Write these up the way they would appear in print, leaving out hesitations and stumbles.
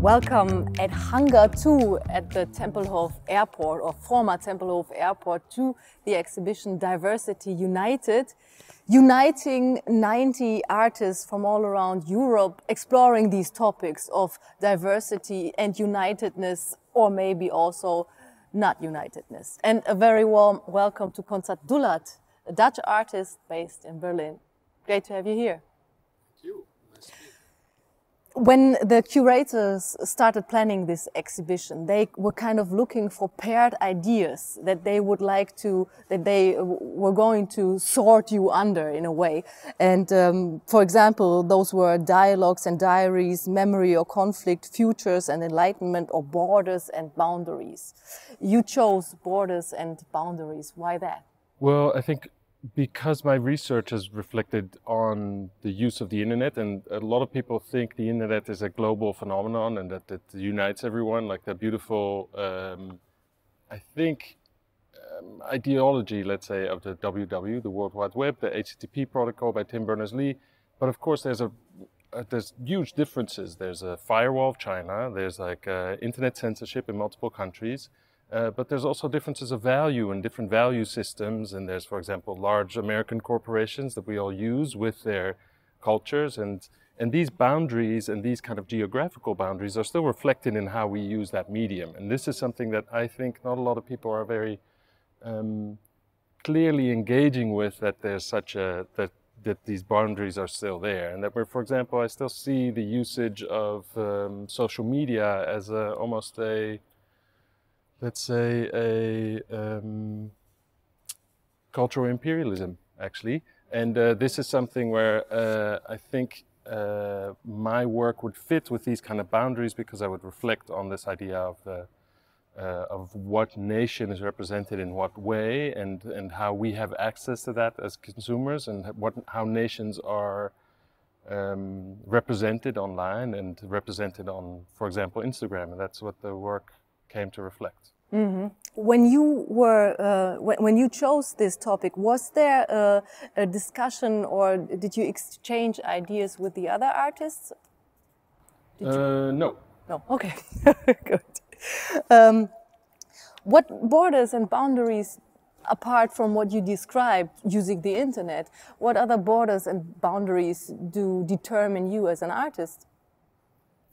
Welcome at Hangar 2 at the Tempelhof Airport, or former Tempelhof Airport, to the exhibition Diversity United, uniting 90 artists from all around Europe, exploring these topics of diversity and unitedness, or maybe also not unitedness. And a very warm welcome to Constant Dullaart, a Dutch artist based in Berlin. Great to have you here. Thank you. Nice to be here. When the curators started planning this exhibition, they were kind of looking for paired ideas that they would like to, that they were going to sort you under in a way. And for example, those were dialogues and diaries, memory or conflict, futures and enlightenment, or borders and boundaries. You chose borders and boundaries. Why that? Well, I think because my research has reflected on the use of the internet, and a lot of people think the internet is a global phenomenon and that it unites everyone, like that beautiful, I think, ideology, let's say, of the WW, the World Wide Web, the HTTP protocol by Tim Berners-Lee. But of course, there's huge differences. There's a firewall of China, there's like internet censorship in multiple countries. But there's also differences of value and different value systems. And there's, for example, large American corporations that we all use with their cultures. And these boundaries and these kind of geographical boundaries are still reflected in how we use that medium. And this is something that I think not a lot of people are very clearly engaging with, that there's such a, that these boundaries are still there. And that we're, for example, I still see the usage of social media as almost a, let's say, a cultural imperialism, actually. And this is something where I think my work would fit with these kind of boundaries, because I would reflect on this idea of what nation is represented in what way, and how we have access to that as consumers, and how nations are represented online and represented on, for example, Instagram. And that's what the work came to reflect. Mm-hmm. When you were, when you chose this topic, was there a discussion, or did you exchange ideas with the other artists? No. No. Okay. Good. What borders and boundaries, apart from what you described using the internet, what other borders and boundaries do determine you as an artist?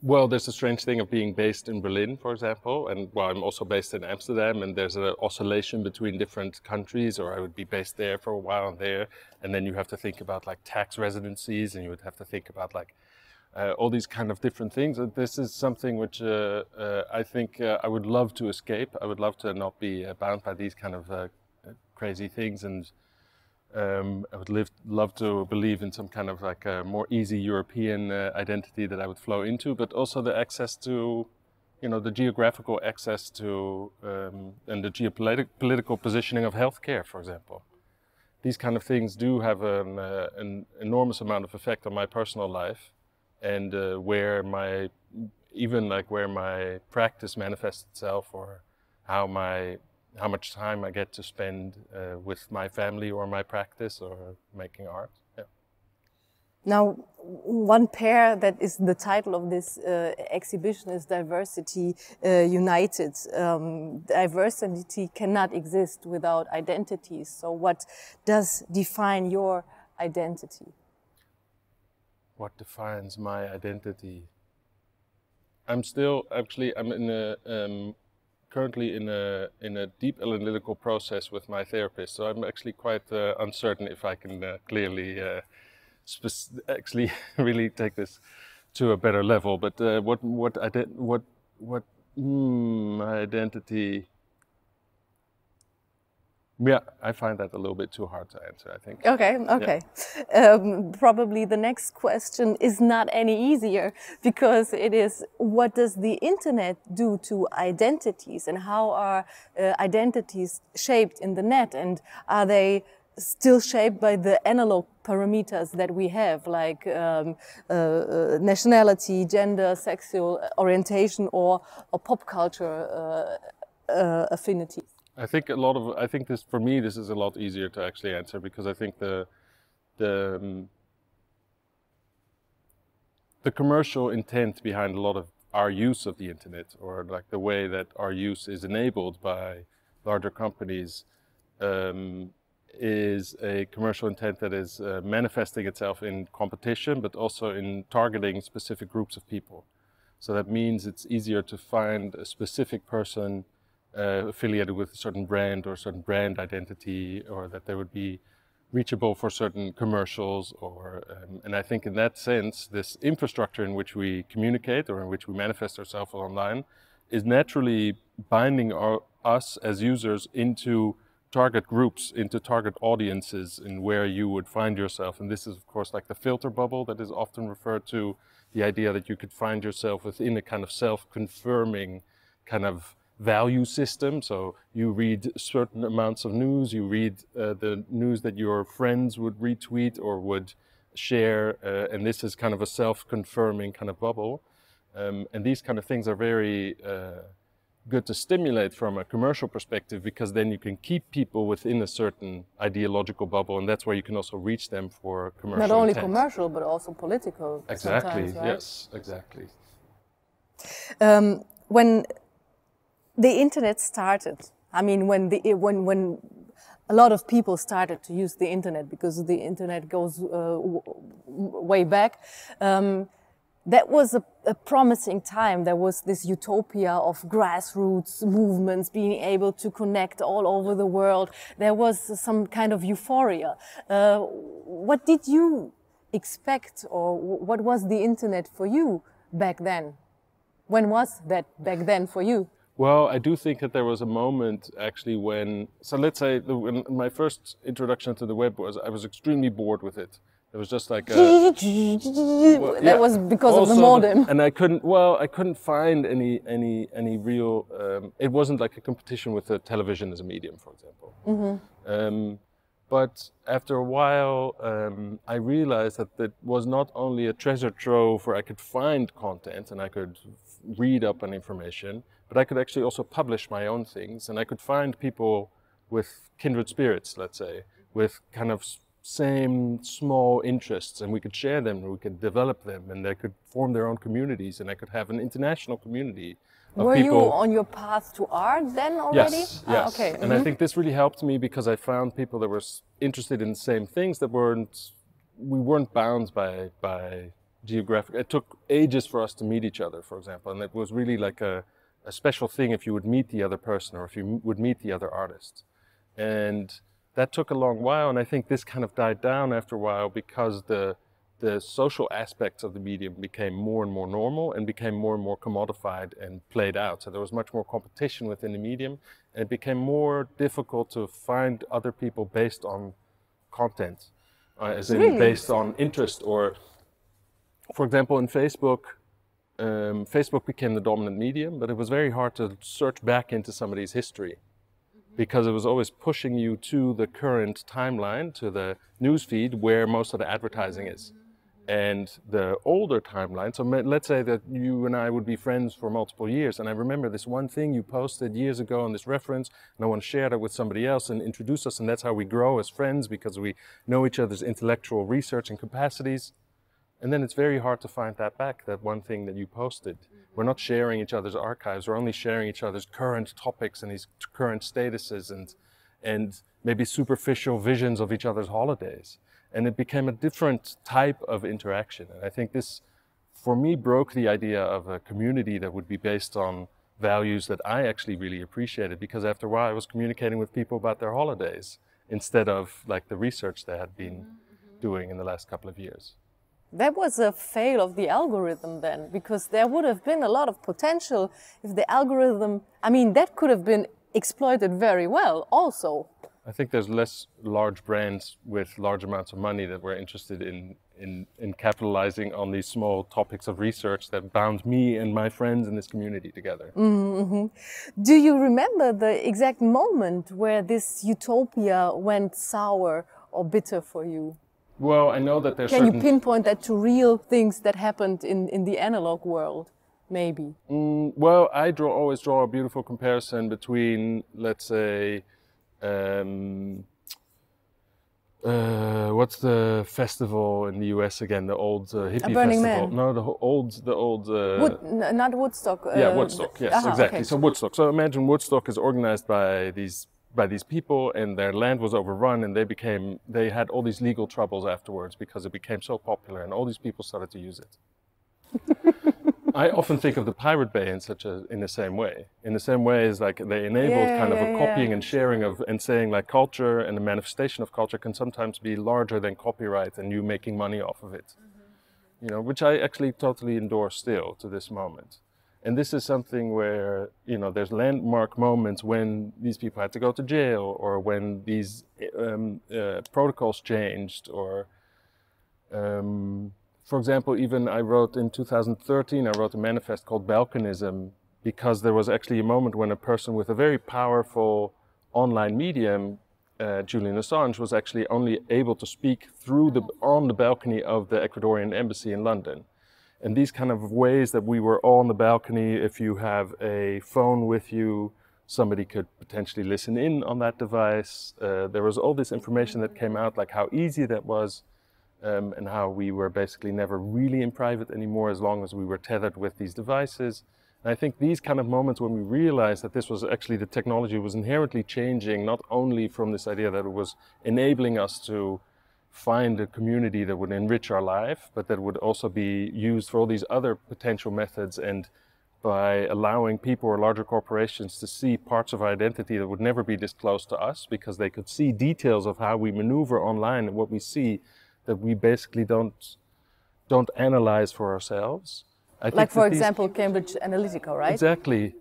Well, there's a strange thing of being based in Berlin, for example, and well, I'm also based in Amsterdam, and there's an oscillation between different countries, or I would be based there for a while and there, and then you have to think about like tax residencies, and you would have to think about like all these kind of different things. And this is something which I think I would love to escape. I would love to not be bound by these kind of crazy things, and I would love to believe in some kind of like a more easy European identity that I would flow into, but also the access to, you know, the geographical access to and the geopolitical positioning of healthcare, for example. These kind of things do have an enormous amount of effect on my personal life, and where my practice manifests itself, or how much time I get to spend with my family or my practice or making art. Yeah. Now, one pair that is the title of this exhibition is Diversity United. Diversity cannot exist without identities. So what does define your identity? What defines my identity? I'm still, actually, I'm in a, currently in a deep analytical process with my therapist, so I'm actually quite uncertain if I can clearly actually really take this to a better level. But my identity? Yeah, I find that a little bit too hard to answer, I think. Okay. Yeah. Probably the next question is not any easier, because it is, what does the internet do to identities, and how are identities shaped in the net, and are they still shaped by the analog parameters that we have, like nationality, gender, sexual orientation, or pop culture affinities? I think this, for me, this is a lot easier to actually answer, because I think the commercial intent behind a lot of our use of the internet, or like the way that our use is enabled by larger companies, is a commercial intent that is manifesting itself in competition, but also in targeting specific groups of people. So that means it's easier to find a specific person affiliated with a certain brand or a certain brand identity, or that they would be reachable for certain commercials, or and I think in that sense, this infrastructure in which we communicate or in which we manifest ourselves online is naturally binding us as users into target groups, into target audiences, in where you would find yourself. And this is of course like the filter bubble that is often referred to, the idea that you could find yourself within a kind of self-confirming kind of value system. So you read certain amounts of news, you read the news that your friends would retweet or would share, and this is kind of a self-confirming kind of bubble. And these kind of things are very good to stimulate from a commercial perspective, because then you can keep people within a certain ideological bubble, and that's where you can also reach them for commercial Not only intent. commercial, but also political. Exactly, Right? yes, exactly. When the internet started, I mean, when a lot of people started to use the internet, because the internet goes way back, that was a promising time. There was this utopia of grassroots movements being able to connect all over the world. There was some kind of euphoria. What did you expect, or what was the internet for you back then? When was that back then for you? Well, I do think that there was a moment actually when, so let's say when my first introduction to the web was, I was extremely bored with it. It was just like that was because of the modem. And I couldn't find any real, it wasn't like a competition with the television as a medium, for example. Mm-hmm. But after a while, I realized that it was not only a treasure trove where I could find content and I could read up on information, but I could actually also publish my own things, and I could find people with kindred spirits, let's say, with kind of same small interests, and we could share them, and we could develop them, and they could form their own communities, and I could have an international community of Were people. you on your path to art then already? Yes, Ah, yes. okay. And I think this really helped me, because I found people that were interested in the same things, that we weren't bound by geographic. It took ages for us to meet each other, for example, and it was really like a special thing if you would meet the other person, or if you would meet the other artist. And that took a long while, and I think this kind of died down after a while, because the social aspects of the medium became more and more normal and became more and more commodified and played out. So there was much more competition within the medium, and it became more difficult to find other people based on content, as in Really? based on interest. Or, for example, in Facebook, Facebook became the dominant medium, but it was very hard to search back into somebody's history, because it was always pushing you to the current timeline, to the news feed where most of the advertising is. And the older timeline, so let's say that you and I would be friends for multiple years, and I remember this one thing you posted years ago on this reference, and I want to share that with somebody else and introduce us, and that's how we grow as friends, because we know each other's intellectual research and capacities. And then it's very hard to find that back, that one thing that you posted. We're not sharing each other's archives, we're only sharing each other's current topics and these current statuses and maybe superficial visions of each other's holidays. And it became a different type of interaction. And I think this, for me, broke the idea of a community that would be based on values that I actually really appreciated, because after a while I was communicating with people about their holidays instead of like the research they had been doing in the last couple of years. That was a fail of the algorithm then, because there would have been a lot of potential if the algorithm, I mean, that could have been exploited very well also. I think there's less large brands with large amounts of money that were interested in capitalizing on these small topics of research that bound me and my friends in this community together. Mm-hmm. Do you remember the exact moment where this utopia went sour or bitter for you? Well, I know that there's Can you pinpoint that to real things that happened in the analog world, maybe? Well, I always draw a beautiful comparison between, let's say, What's the festival in the US again? The old hippie Burning festival? Man. No, the old. Not Woodstock. Yeah, Woodstock. Yes, Aha, exactly. okay. So Woodstock. So imagine Woodstock is organized by these people, and their land was overrun, and they had all these legal troubles afterwards because it became so popular, and all these people started to use it. I often think of the Pirate Bay in the same way. In the same way as like they enabled kind of a copying and sharing of, and saying like culture and the manifestation of culture can sometimes be larger than copyright and you making money off of it. You know, which I actually totally endorse still to this moment. And this is something where, you know, there's landmark moments when these people had to go to jail, or when these protocols changed, or for example, even I wrote in 2013, I wrote a manifest called Balkanism, because there was actually a moment when a person with a very powerful online medium, Julian Assange, was actually only able to speak on the balcony of the Ecuadorian embassy in London. And these kind of ways that we were all on the balcony, if you have a phone with you, somebody could potentially listen in on that device. There was all this information that came out, like how easy that was. And how we were basically never really in private anymore as long as we were tethered with these devices. And I think these kind of moments when we realized that this was actually, the technology was inherently changing, not only from this idea that it was enabling us to find a community that would enrich our life, but that would also be used for all these other potential methods, and by allowing people or larger corporations to see parts of our identity that would never be disclosed to us, because they could see details of how we maneuver online and what we see that we basically don't analyze for ourselves. Like, for example, Cambridge Analytica, right? Exactly.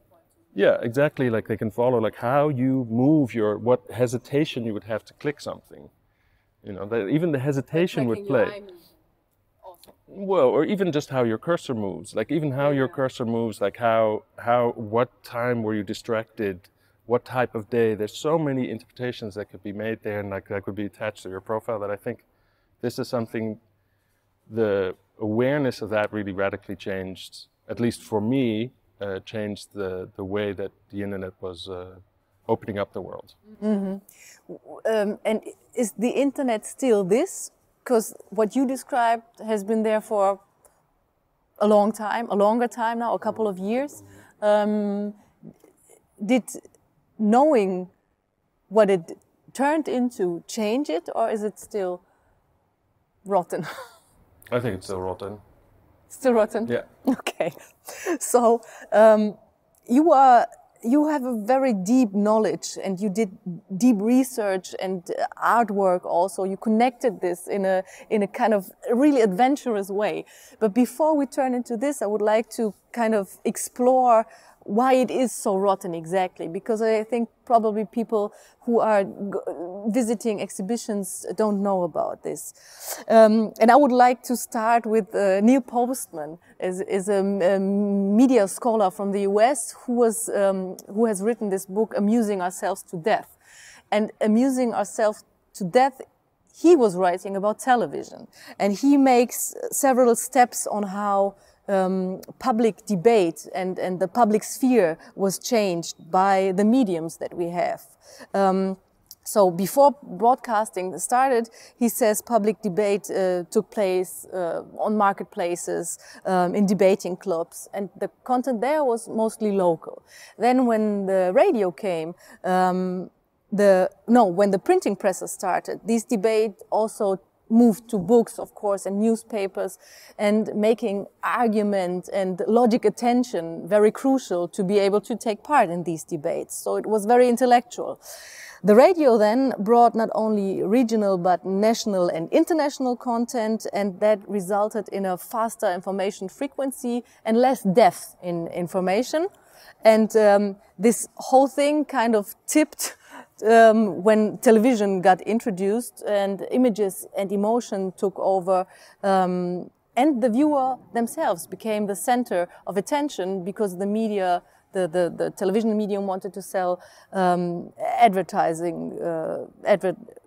Yeah, exactly. Like they can follow like how you move what hesitation you would have to click something. You know, that even the hesitation would play. Well, or even just how your cursor moves. Like even how your cursor moves, like what time were you distracted? What type of day? There's so many interpretations that could be made there, and like that could be attached to your profile, that I think this is something, the awareness of that really radically changed, at least for me, changed the way that the internet was opening up the world. Mm-hmm. And is the internet still this? Because what you described has been there for a long time, a longer time now, a couple of years. Did knowing what it turned into change it, or is it still rotten? I think it's still rotten. Still rotten? Yeah. Okay. So you have a very deep knowledge, and you did deep research and artwork also. You connected this in a kind of really adventurous way. But before we turn into this, I would like to kind of explore why it is so rotten exactly, because I think probably people who are visiting exhibitions don't know about this. And I would like to start with Neil Postman, is a media scholar from the US who has written this book, Amusing Ourselves to Death. And amusing ourselves to death, he was writing about television. And he makes several steps on how public debate and the public sphere was changed by the mediums that we have. So before broadcasting started, he says public debate took place on marketplaces, in debating clubs, and the content there was mostly local. Then when the radio came, when the printing presses started, this debate also moved to books, of course, and newspapers, and making argument and logic attention very crucial to be able to take part in these debates. So it was very intellectual. The radio then brought not only regional but national and international content, and that resulted in a faster information frequency and less depth in information. And this whole thing kind of tipped when television got introduced and images and emotion took over, and the viewer themselves became the center of attention, because the media, the television medium wanted to sell advertising,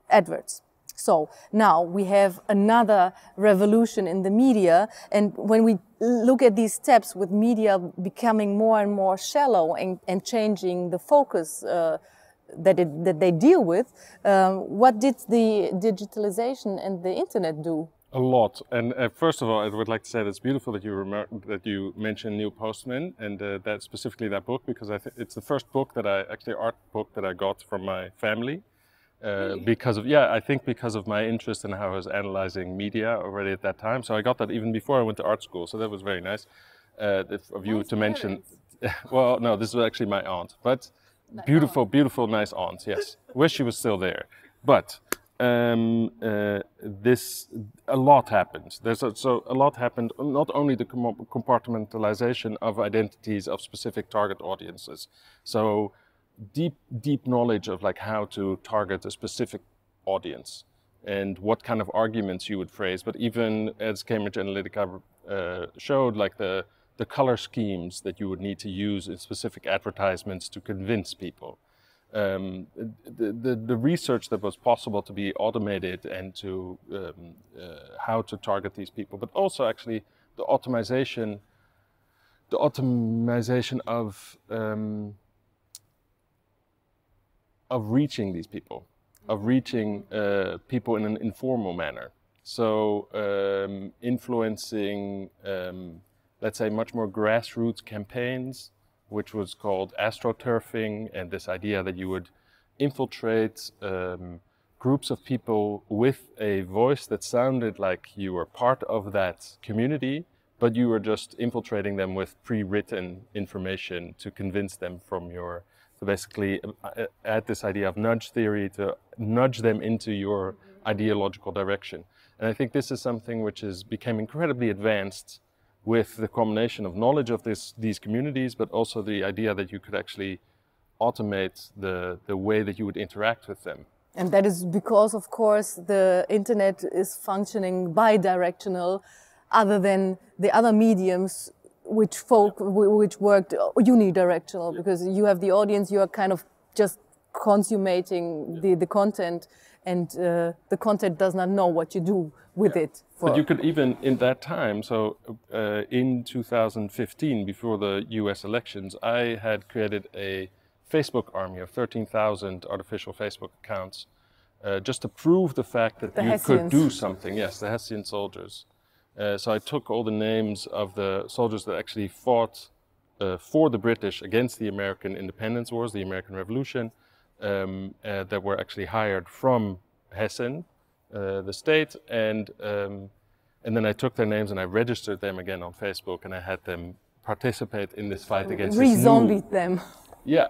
adverts. So now we have another revolution in the media, and when we look at these steps with media becoming more and more shallow and changing the focus that they deal with. What did the digitalization and the internet do? A lot. And first of all, I would like to say that it's beautiful that you mentioned Neil Postman and that specifically that book, because it's the first book that art book that I got from my family. Really? Because of my interest in how I was analyzing media already at that time. So I got that even before I went to art school. So that was very nice of you to mention. Well, no, this was actually my aunt, but beautiful, beautiful, nice aunt. Yes, wish she was still there. But a lot happened. A lot happened. Not only the compartmentalization of identities of specific target audiences. So deep knowledge of like how to target a specific audience and what kind of arguments you would phrase. But even as Cambridge Analytica showed, like the color schemes that you would need to use in specific advertisements to convince people. The research that was possible to be automated and to how to target these people, but also actually the automation of reaching these people, of reaching people in an informal manner. So influencing, let's say, much more grassroots campaigns, which was called astroturfing, and this idea that you would infiltrate groups of people with a voice that sounded like you were part of that community, but you were just infiltrating them with pre-written information to convince them from your, to basically add this idea of nudge theory to nudge them into your ideological direction. And I think this is something which became incredibly advanced with the combination of knowledge of these communities, but also the idea that you could actually automate the way that you would interact with them. And that is because, of course, the internet is functioning bi-directional, other than the other mediums which worked unidirectional, because you have the audience, you are kind of just consummating the content, and the content does not know what you do with it. But you could even, in that time, so in 2015, before the US elections, I had created a Facebook army of 13,000 artificial Facebook accounts, just to prove the fact that you could do something. Yes, the Hessian soldiers. So I took all the names of the soldiers that actually fought for the British against the American independence wars, the American Revolution, that were actually hired from Hessen, the state, and then I took their names and I registered them again on Facebook, and I had them participate in this fight against re-zombied them. Yeah,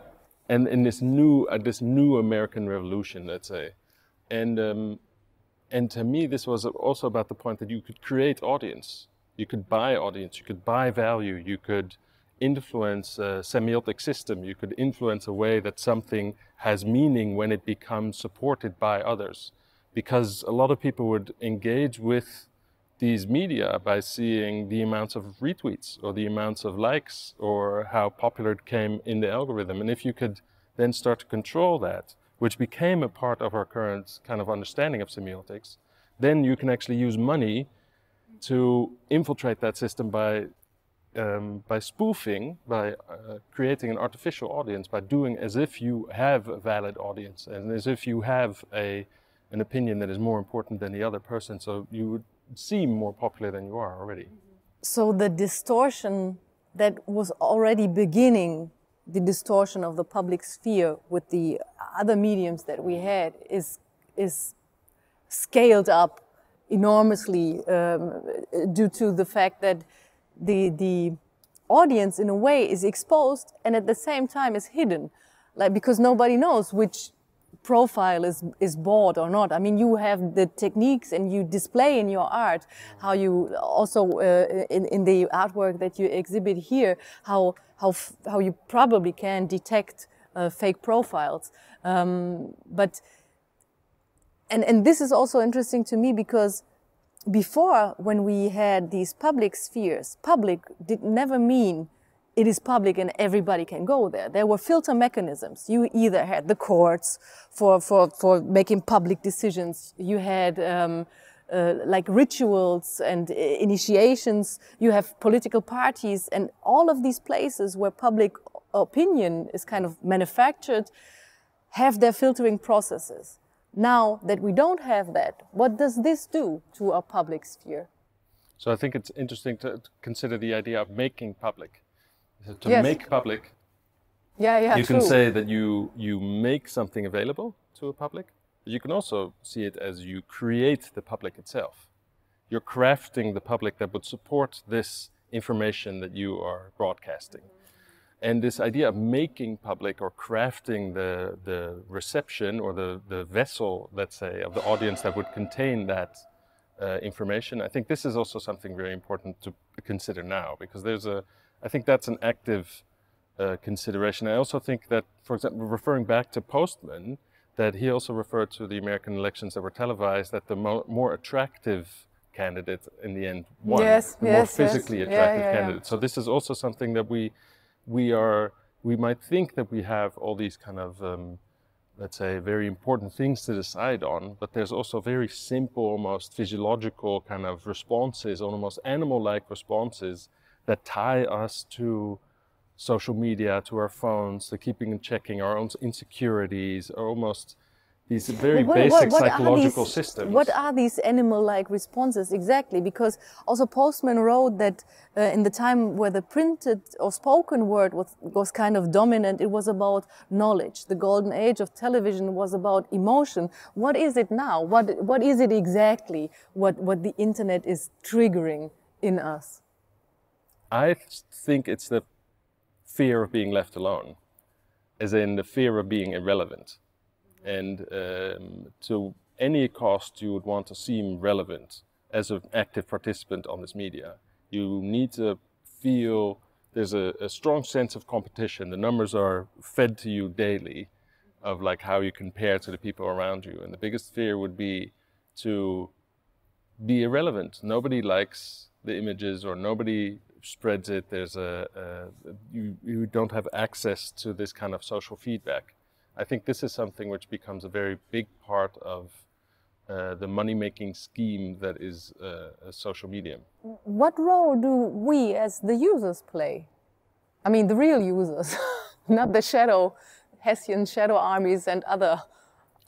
and in this new American Revolution, let's say, and to me, this was also about the point that you could create audience, you could buy audience, you could buy value, you could influence a semiotic system, you could influence a way that something has meaning when it becomes supported by others. Because a lot of people would engage with these media by seeing the amounts of retweets or the amounts of likes or how popular it came in the algorithm. And if you could then start to control that, which became a part of our current kind of understanding of semiotics, then you can actually use money to infiltrate that system by spoofing, by creating an artificial audience, by doing as if you have a valid audience and as if you have an opinion that is more important than the other person, so you would seem more popular than you are already. So the distortion that was already beginning, the distortion of the public sphere with the other mediums that we had, is scaled up enormously due to the fact that the audience in a way is exposed and at the same time is hidden, like, because nobody knows which profile is bought or not. I mean, you have the techniques and you display in your art how you also in the artwork that you exhibit here, how you probably can detect fake profiles. But this is also interesting to me, because before, when we had these public spheres, public did never mean it is public and everybody can go there. There were filter mechanisms. You either had the courts for making public decisions. You had like rituals and initiations. You have political parties, and all of these places where public opinion is kind of manufactured have their filtering processes. Now that we don't have that, what does this do to our public sphere? So I think it's interesting to consider the idea of making public. So to Yes. make public, you true. can say that you make something available to a public, but you can also see it as you create the public itself. You're crafting the public that would support this information that you are broadcasting. And this idea of making public or crafting the reception or the vessel, let's say, of the audience that would contain that information, I think this is also something very important to consider now, because I think that's an active consideration. I also think that, for example, referring back to Postman, that he also referred to the American elections that were televised, that the more attractive candidate in the end won, the more physically attractive candidate. So this is also something that we might think that we have all these kind of, let's say, very important things to decide on, but there's also very simple, almost physiological kind of responses, almost animal-like responses that tie us to social media, to our phones, to keeping and checking our own insecurities, or almost these very basic psychological systems. What are these animal-like responses exactly? Because also Postman wrote that in the time where the printed or spoken word was kind of dominant, it was about knowledge. The golden age of television was about emotion. What is it now? What is it exactly what the internet is triggering in us? I think it's the fear of being left alone, as in the fear of being irrelevant. And to any cost, you would want to seem relevant as an active participant on this media. You need to feel there's a strong sense of competition. The numbers are fed to you daily of like how you compare to the people around you. And the biggest fear would be to be irrelevant. Nobody likes the images, or nobody spreads it. There's you don't have access to this kind of social feedback. I think this is something which becomes a very big part of the money-making scheme that is a social medium. What role do we as the users play? I mean, the real users, not the Hessian shadow armies and other.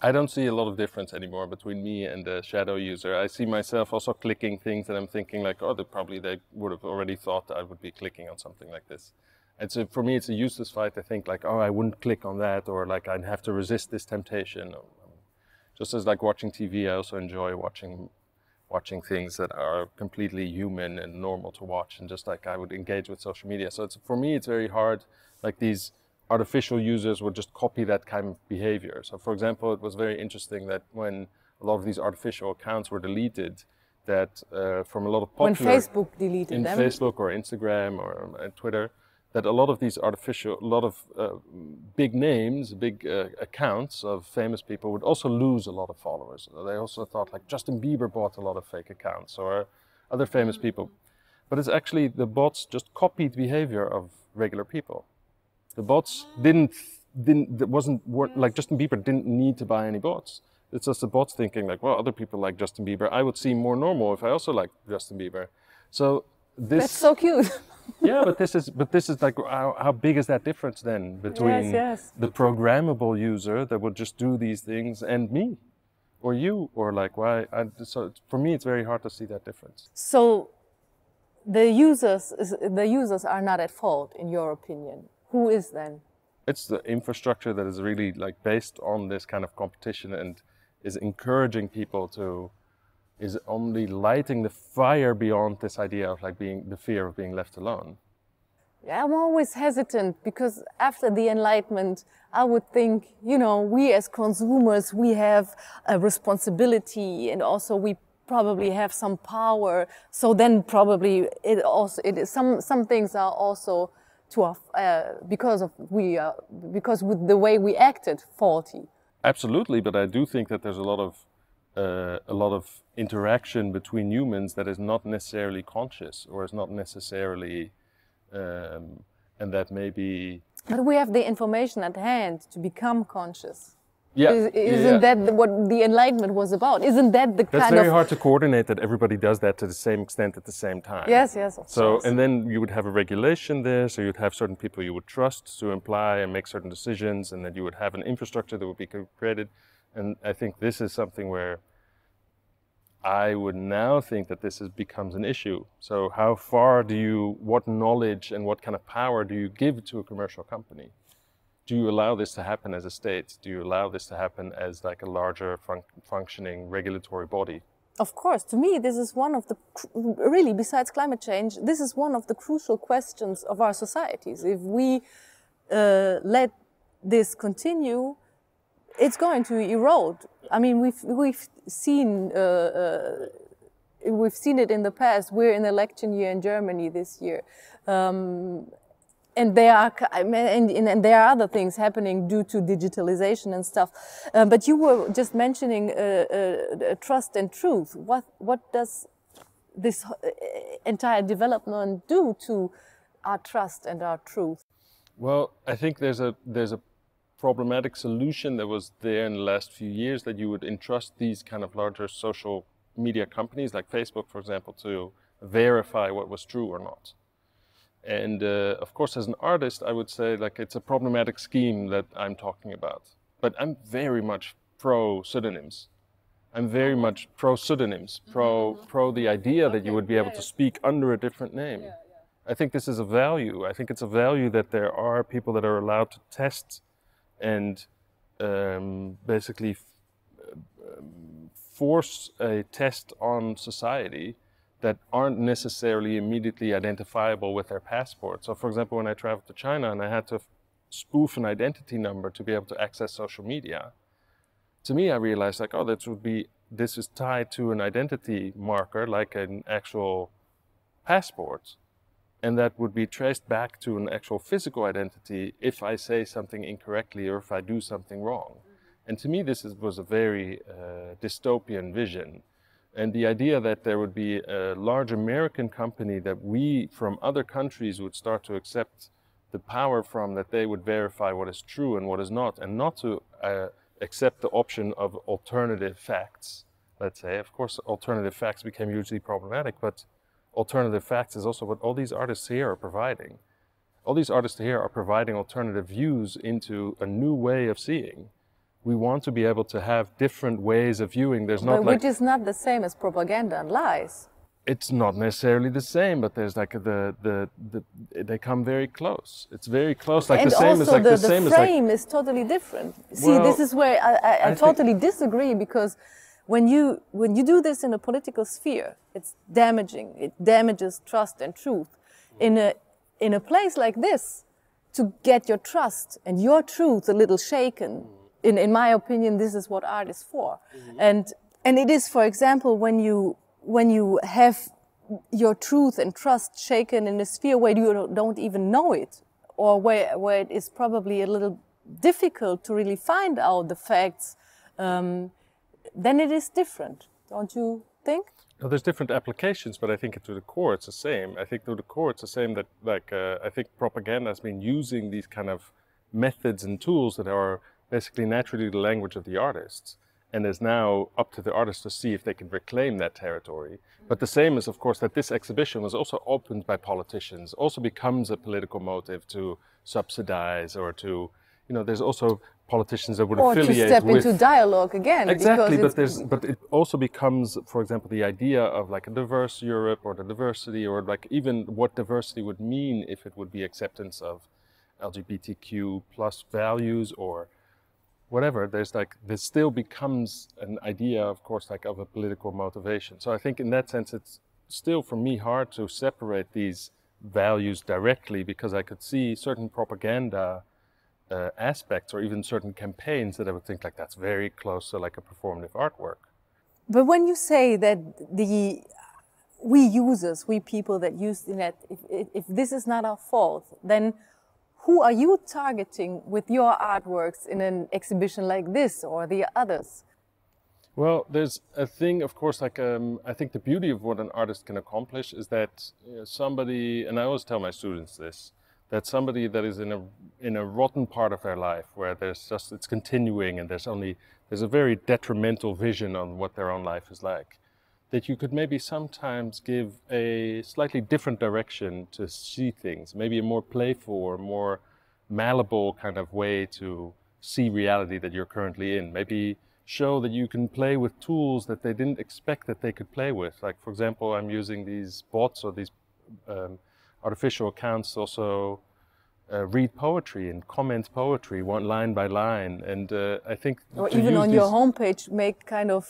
I don't see a lot of difference anymore between me and the shadow user. I see myself also clicking things and I'm thinking like, oh, they would have already thought I would be clicking on something like this. And so for me, it's a useless fight to think like, oh, I wouldn't click on that, or like I'd have to resist this temptation. Just as like watching TV, I also enjoy watching things that are completely human and normal to watch, and just like I would engage with social media. So for me, it's very hard, like these artificial users would just copy that kind of behavior. So for example, it was very interesting that when a lot of these artificial accounts were deleted, that from a lot of popular... When Facebook deleted them? In Facebook or Instagram or Twitter, that a lot of these big names, big accounts of famous people would also lose a lot of followers. They also thought like Justin Bieber bought a lot of fake accounts, or other famous people. But it's actually the bots just copied behavior of regular people. The bots like Justin Bieber didn't need to buy any bots. It's just the bots thinking like, well, other people like Justin Bieber. I would seem more normal if I also like Justin Bieber. So this... That's so cute. Yeah, but this is like, how big is that difference then between the programmable user that would just do these things and me, or you, or like why? So for me, it's very hard to see that difference. So the users are not at fault, in your opinion. Who is then? It's the infrastructure that is really like based on this kind of competition and is encouraging people to. Is only lighting the fire beyond this idea of like the fear of being left alone. Yeah, I'm always hesitant because after the Enlightenment, I would think, we as consumers, we have a responsibility, and also we probably have some power. So then probably some things are also because with the way we acted faulty. Absolutely, but I do think that there's a lot of interaction between humans that is not necessarily conscious, or is not necessarily, and that maybe... But we have the information at hand to become conscious. Yeah, Isn't that what the Enlightenment was about? Isn't that the That's kind very of... hard to coordinate that everybody does that to the same extent at the same time. Yes, yes, of course. And then you would have a regulation there, so you'd have certain people you would trust to imply and make certain decisions, and then you would have an infrastructure that would be created. And I think this is something where I would now think that becomes an issue. So how far what knowledge and what kind of power do you give to a commercial company? Do you allow this to happen as a state? Do you allow this to happen as like a larger functioning regulatory body? Of course, to me, this is one of the, really, besides climate change, this is one of the crucial questions of our societies. If we let this continue, it's going to erode. I mean, we've seen it in the past. We're in election year in Germany this year. And there are other things happening due to digitalization and stuff. But you were just mentioning trust and truth. What does this entire development do to our trust and our truth? Well, I think there's a problematic solution that was there in the last few years, that you would entrust these kind of larger social media companies like Facebook, for example, to verify what was true or not. And of course, as an artist, I would say like it's a problematic scheme that I'm talking about. But I'm very much pro pseudonyms. I'm very much pro pseudonyms, pro the idea that you would be able to speak under a different name. I think this is a value. I think it's a value that there are people that are allowed to test and basically force a test on society that aren't necessarily immediately identifiable with their passport. So for example, when I traveled to China and I had to spoof an identity number to be able to access social media, to me I realized like, oh, this is tied to an identity marker, like an actual passport. And that would be traced back to an actual physical identity if I say something incorrectly or if I do something wrong. And to me this was a very dystopian vision. And the idea that there would be a large American company that we from other countries would start to accept the power from, that they would verify what is true and what is not, and not to accept the option of alternative facts, let's say. Of course, alternative facts became hugely problematic, but alternative facts is also what all these artists here are providing. All these artists here are providing alternative views into a new way of seeing. We want to be able to have different ways of viewing. There's not which is not the same as propaganda and lies. It's not necessarily the same, but there's like they come very close. It's very close, like and the same also as like the same as like... the frame is totally different. See, well, this is where I totally disagree, because when you do this in a political sphere, it's damaging. It damages trust and truth. In a place like this, to get your trust and your truth a little shaken, in my opinion, this is what art is for. And it is, for example, when you have your truth and trust shaken in a sphere where you don't even know it, or where it is probably a little difficult to really find out the facts, then it is different, don't you think? No, there's different applications, but I think to the core it's the same. I think to the core it's the same that, like, I think propaganda has been using these kind of methods and tools that are basically naturally the language of the artists. And it's now up to the artists to see if they can reclaim that territory. But the same is, of course, that this exhibition was also opened by politicians, also becomes a political motive to subsidize or to, you know, there's also politicians that would affiliate with... Or to step into dialogue again. Exactly, but it also becomes, for example, the idea of like a diverse Europe, or the diversity, or like even what diversity would mean if it would be acceptance of LGBTQ plus values or whatever. This still becomes an idea, of course, like of a political motivation. So I think in that sense, it's still for me hard to separate these values directly, because I could see certain propaganda aspects or even certain campaigns that I would think like that's very close to like a performative artwork. But when you say that we users, we people that use the net, if this is not our fault, then who are you targeting with your artworks in an exhibition like this or the others? Well, there's a thing, of course, like I think the beauty of what an artist can accomplish is that somebody, and I always tell my students this, That somebody that is in a rotten part of their life where it's continuing and there's a very detrimental vision on what their own life is like, that you could maybe sometimes give a slightly different direction to see things, maybe a more playful or more malleable kind of way to see reality that you're currently in. Maybe show that you can play with tools that they didn't expect that they could play with. Like, for example, I'm using these bots or these artificial accounts also read poetry and comment poetry one line by line, and I think or even on your homepage make kind of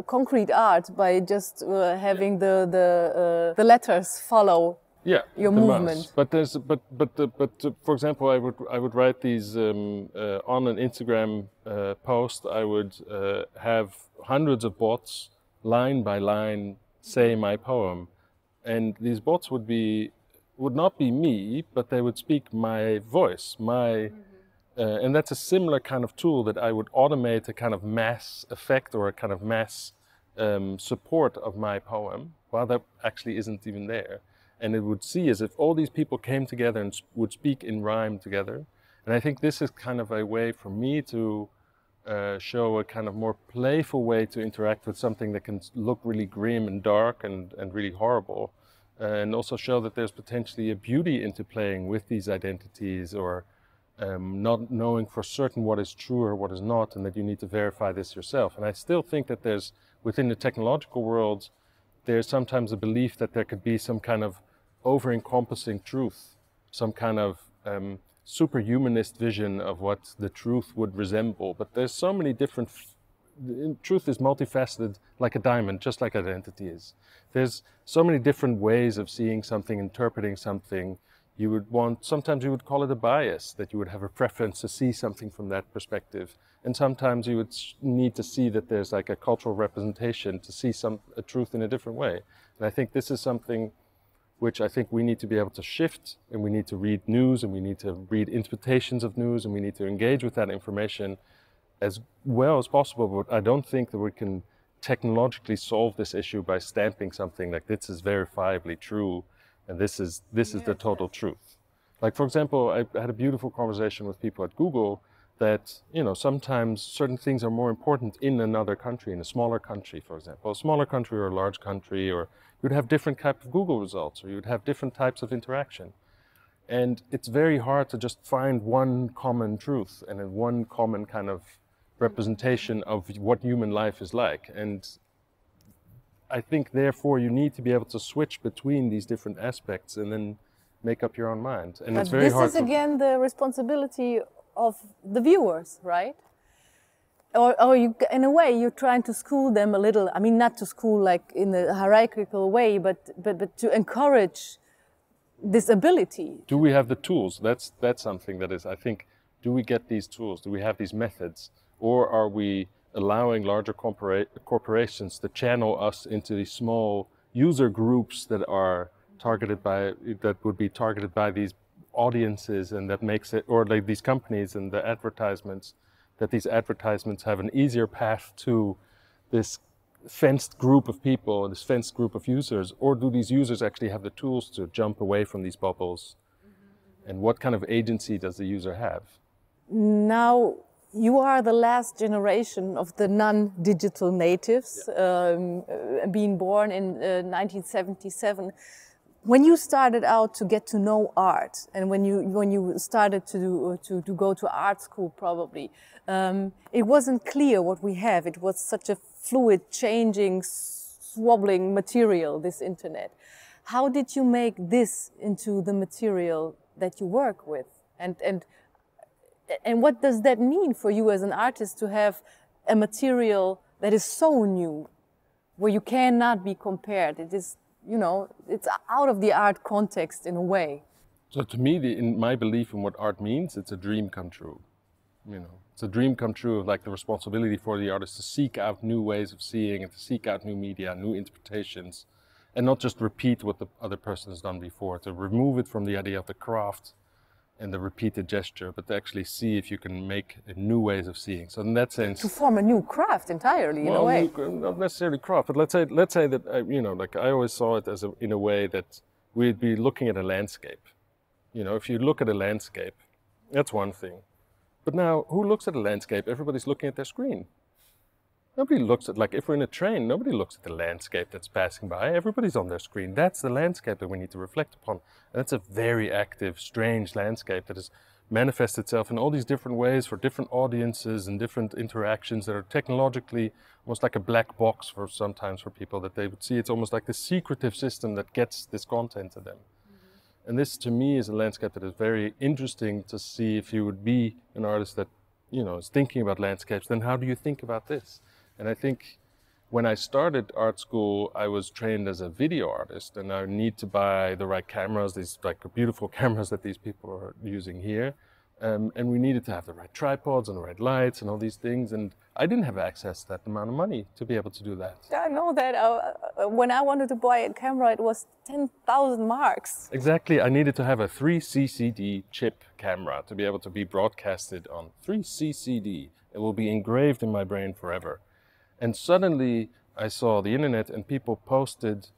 concrete art by just having the letters follow your movement. Mouse. But for example, I would write these on an Instagram post. I would have hundreds of bots line by line say my poem, and these bots would not be me, but they would speak my voice, and that's a similar kind of tool that I would automate a kind of mass effect or a kind of mass support of my poem, while that actually isn't even there. And it would see as if all these people came together and would speak in rhyme together. And I think this is kind of a way for me to show a kind of more playful way to interact with something that can look really grim and dark and really horrible. And also show that there's potentially a beauty into playing with these identities, or not knowing for certain what is true or what is not, and that you need to verify this yourself. And I still think that there's, within the technological world, there's sometimes a belief that there could be some kind of over-encompassing truth, some kind of superhumanist vision of what the truth would resemble. But there's so many different truth is multifaceted like a diamond, just like identity is. There's so many different ways of seeing something, interpreting something. Sometimes you would call it a bias, that you would have a preference to see something from that perspective. And sometimes you would need to see that there's like a cultural representation to see a truth in a different way. And I think this is something which I think we need to be able to shift, and we need to read news, and we need to read interpretations of news, and we need to engage with that information as well as possible. But I don't think that we can technologically solve this issue by stamping something like this is verifiably true and this is the total truth. Like, for example, I had a beautiful conversation with people at Google that, you know, sometimes certain things are more important in another country, in a smaller country, for example. A smaller country or a large country, or you'd have different type of Google results, or you'd have different types of interaction. And it's very hard to just find one common truth and one common kind of representation of what human life is like. And I think therefore you need to be able to switch between these different aspects and then make up your own mind. And but it's very hard. This is again the responsibility of the viewers, right? Or you, in a way, you're trying to school them a little. I mean, not to school like in a hierarchical way, but to encourage this ability. Do we have the tools? That's something that is, I think, do we get these tools? Do we have these methods? Or are we allowing larger corporations to channel us into these small user groups that would be targeted by these audiences, and that makes it, or like these companies and the advertisements, that these advertisements have an easier path to this fenced group of people, this fenced group of users? Or do these users actually have the tools to jump away from these bubbles? And what kind of agency does the user have? Now, you are the last generation of the non-digital natives, being born in 1977. When you started out to get to know art, and when you started to go to art school, probably it wasn't clear what we have. It was such a fluid, changing, swobbling material, this internet. How did you make this into the material that you work with? And what does that mean for you as an artist to have a material that is so new, where you cannot be compared? It is, you know, it's out of the art context in a way. So to me, in my belief in what art means, it's a dream come true. You know, it's a dream come true of like the responsibility for the artist to seek out new ways of seeing and to seek out new media, new interpretations, and not just repeat what the other person has done before, to remove it from the idea of the craft and the repeated gesture, but to actually see if you can make new ways of seeing. So in that sense, to form a new craft entirely, in a way. Not necessarily craft, but let's say that you know, like I always saw it as in a way that we'd be looking at a landscape, You know, if you look at a landscape, that's one thing. But now, who looks at a landscape? Everybody's looking at their screen. Nobody looks at, like if we're in a train, nobody looks at the landscape that's passing by. Everybody's on their screen. That's the landscape that we need to reflect upon. And that's a very active, strange landscape that has manifested itself in all these different ways for different audiences and different interactions that are technologically almost like a black box for sometimes for people, that they would see it's almost like the secretive system that gets this content to them. And this, to me, is a landscape that is very interesting to see. If you would be an artist that, you know, is thinking about landscapes, then how do you think about this? And I think when I started art school, I was trained as a video artist, and I need to buy the right cameras, these like beautiful cameras that these people are using here. And we needed to have the right tripods and the right lights and all these things. And I didn't have access to that amount of money to be able to do that. I know that when I wanted to buy a camera, it was 10,000 marks. Exactly. I needed to have a 3CCD chip camera to be able to be broadcasted on 3CCD. It will be engraved in my brain forever. And suddenly I saw the internet and people posted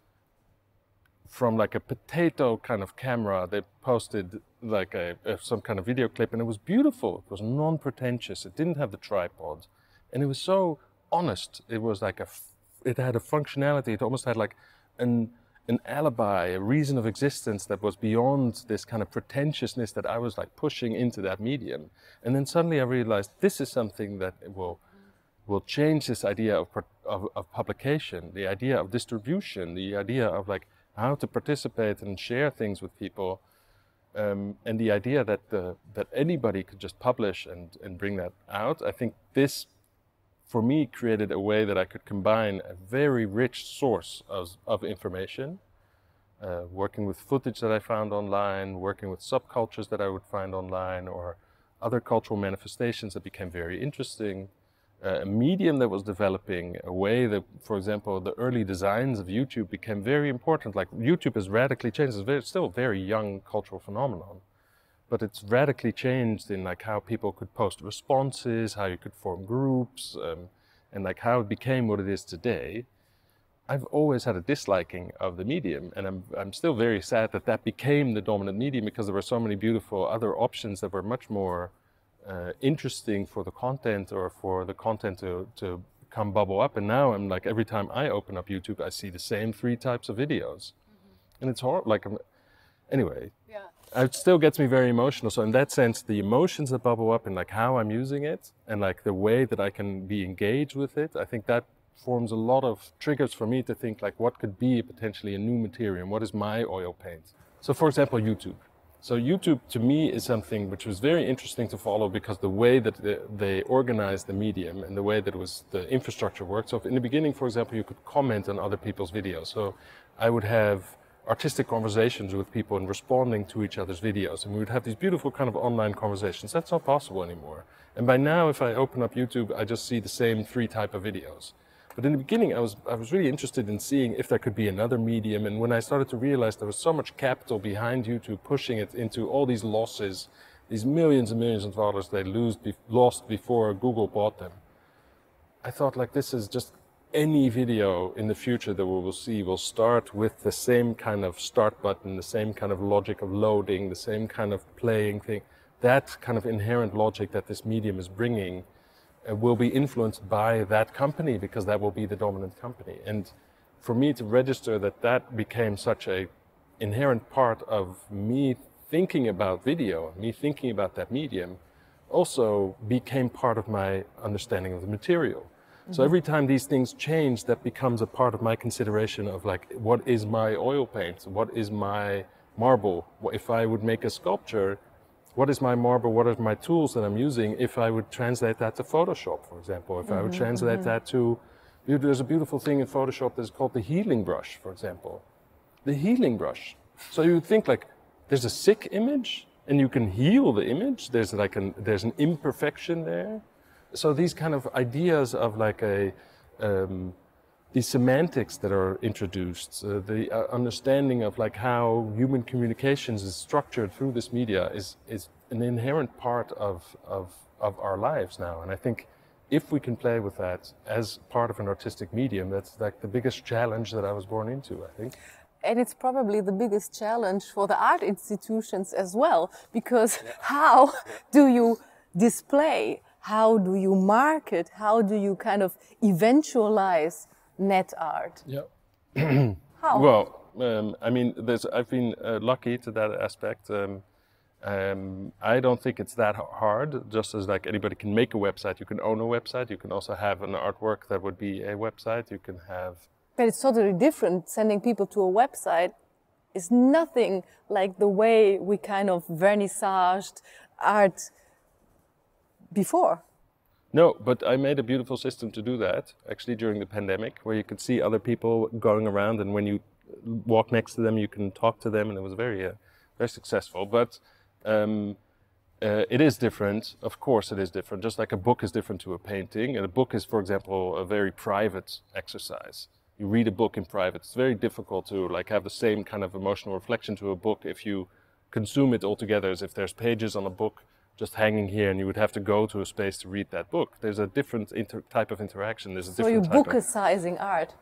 from like a potato kind of camera. They posted like some kind of video clip, and it was beautiful. It was non-pretentious. It didn't have the tripod, and it was so honest. It was like it had a functionality. It almost had like an alibi, a reason of existence that was beyond this kind of pretentiousness that I was like pushing into that medium. And then suddenly I realized this is something that will change this idea of publication, the idea of distribution, the idea of like how to participate and share things with people, and the idea that that anybody could just publish and bring that out. I think this, for me, created a way that I could combine a very rich source of information, working with footage that I found online, working with subcultures that I would find online, or other cultural manifestations that became very interesting. A medium that was developing, a way that, for example, the early designs of YouTube became very important. Like YouTube has radically changed. It's still a very young cultural phenomenon, but it's radically changed in like how people could post responses, how you could form groups, and like how it became what it is today. I've always had a disliking of the medium, and I'm still very sad that that became the dominant medium, because there were so many beautiful other options that were much more interesting for the content, or for the content to come bubble up. And now I'm like, every time I open up YouTube, I see the same 3 types of videos. And it's hard, like, anyway, it still gets me very emotional. So in that sense, the emotions that bubble up and like how I'm using it and like the way that I can be engaged with it, I think that forms a lot of triggers for me to think like, what could be potentially a new material? What is my oil paint? So for example, YouTube. So YouTube, to me, is something which was very interesting to follow, because the way that they organized the medium and the way that the infrastructure worked. So in the beginning, for example, you could comment on other people's videos. So I would have artistic conversations with people and responding to each other's videos. And we would have these beautiful kind of online conversations. That's not possible anymore. And by now, if I open up YouTube, I just see the same 3 types of videos. But in the beginning, I was really interested in seeing if there could be another medium. And when I started to realize there was so much capital behind YouTube pushing it into all these losses, these millions and millions of dollars they lost before Google bought them, I thought like, this is just any video in the future that we will see will start with the same kind of start button, the same kind of logic of loading, the same kind of playing thing. That kind of inherent logic that this medium is bringing will be influenced by that company, because that will be the dominant company. And for me to register that became such a inherent part of me thinking about video, me thinking about that medium, also became part of my understanding of the material. Mm-hmm. So every time these things change, that becomes a part of my consideration of like, what is my oil paint? What is my marble? If I would make a sculpture, what is my marble? What are my tools that I'm using? If I would translate that to Photoshop, for example, if I would translate that to, there's a beautiful thing in Photoshop that's called the healing brush, for example. The healing brush. So you would think like, there's a sick image and you can heal the image. There's like there's an imperfection there. So these kind of ideas of like these semantics that are introduced, the understanding of like how human communications is structured through this media is an inherent part of our lives now. And I think if we can play with that as part of an artistic medium, that's like the biggest challenge that I was born into, I think. And it's probably the biggest challenge for the art institutions as well, because how do you display, how do you market, how do you kind of eventualize net art? Yeah. How? Well, I mean, I've been lucky to that aspect. I don't think it's that hard. Just as like anybody can make a website, you can own a website. You can also have an artwork that would be a website. You can have. But it's totally different. Sending people to a website is nothing like the way we kind of vernissaged art before. No, but I made a beautiful system to do that, actually, during the pandemic, where you could see other people going around, and when you walk next to them, you can talk to them, and it was very, very successful. But it is different. Of course, it is different. Just like a book is different to a painting, and a book is, for example, a very private exercise. You read a book in private. It's very difficult to like have the same kind of emotional reflection to a book if you consume it all together, as if there's pages on a book just hanging here and you would have to go to a space to read that book. There's a different type of interaction. There's a different so you're bookicizing art?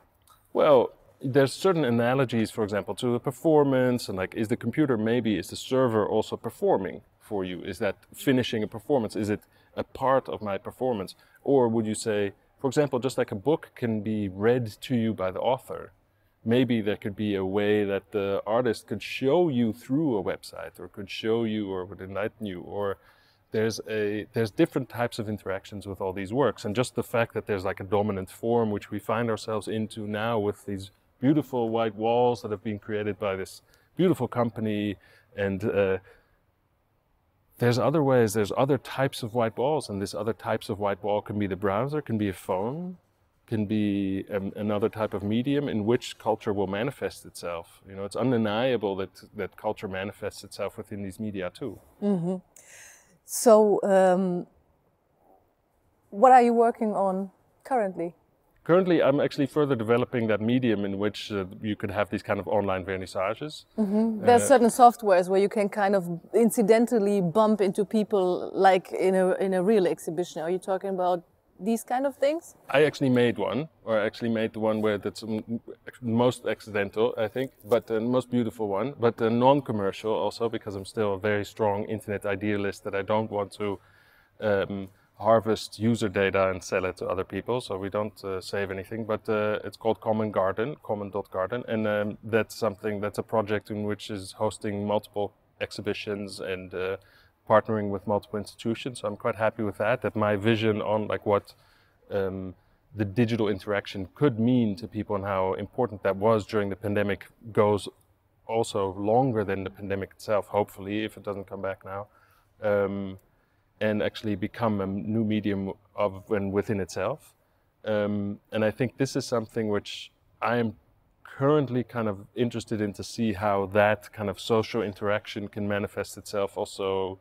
Well, there's certain analogies, for example, to a performance, and like, is the computer maybe, is the server also performing for you? Is that finishing a performance? Is it a part of my performance? Or would you say, for example, just like a book can be read to you by the author, maybe there could be a way that the artist could show you through a website, or could show you, or would enlighten you, or there's different types of interactions with all these works. And just the fact that there's like a dominant form which we find ourselves into now, with these beautiful white walls that have been created by this beautiful company, and there's other ways, there's other types of white walls, and this other types of white wall can be the browser, can be a phone, can be another type of medium in which culture will manifest itself. You know, it's undeniable that culture manifests itself within these media too. Mm-hmm. So, what are you working on currently? Currently, I'm actually further developing that medium in which you could have these kind of online vernissages. Mm-hmm. There's certain softwares where you can kind of incidentally bump into people, like in a real exhibition. Are you talking about these kind of things? I actually made one, or I actually made the one where that's most accidental, I think, but the most beautiful one, but non-commercial also, because I'm still a very strong internet idealist that I don't want to harvest user data and sell it to other people, so we don't save anything, but it's called common.garden, and that's a project in which is hosting multiple exhibitions and partnering with multiple institutions. So I'm quite happy with that my vision on like what the digital interaction could mean to people and how important that was during the pandemic goes also longer than the pandemic itself, hopefully, if it doesn't come back now. And actually become a new medium of and within itself. And I think this is something which I am currently kind of interested in, to see how that kind of social interaction can manifest itself also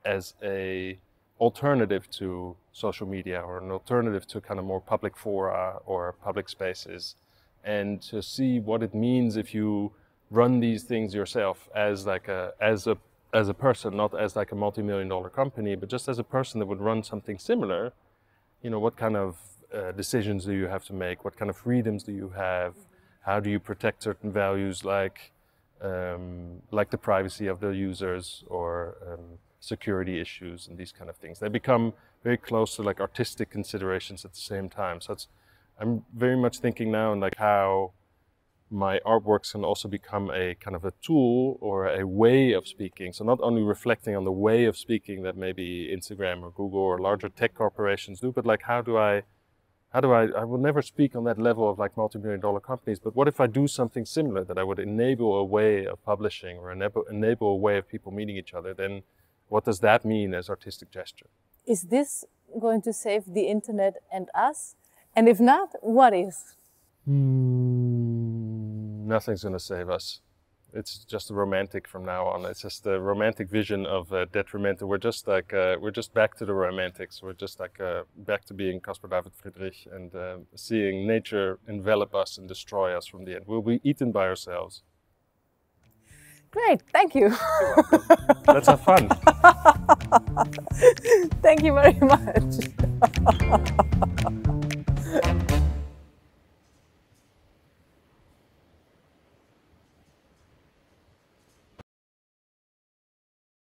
as a alternative to social media, or an alternative to kind of more public fora or public spaces, and to see what it means if you run these things yourself as a person, not as like a multi-million-dollar company, but just as a person that would run something similar. You know, what kind of decisions do you have to make? What kind of freedoms do you have? How do you protect certain values like the privacy of the users, or security issues and these kind of things? They become very close to like artistic considerations at the same time. So I'm very much thinking now in like how my artworks can also become a kind of a tool or a way of speaking. So not only reflecting on the way of speaking that maybe Instagram or Google or larger tech corporations do, but like how do I will never speak on that level of like multi-million-dollar companies, but what if I do something similar, that I would enable a way of publishing, or enable a way of people meeting each other? Then what does that mean as artistic gesture? Is this going to save the internet and us? And if not, what is? Nothing's going to save us. It's just a romantic from now on. It's just a romantic vision of detriment. We're just back to the romantics. We're just like back to being Caspar David Friedrich and seeing nature envelop us and destroy us from the end. We'll be eaten by ourselves. Great, thank you. You're welcome. Let's have fun. Thank you very much.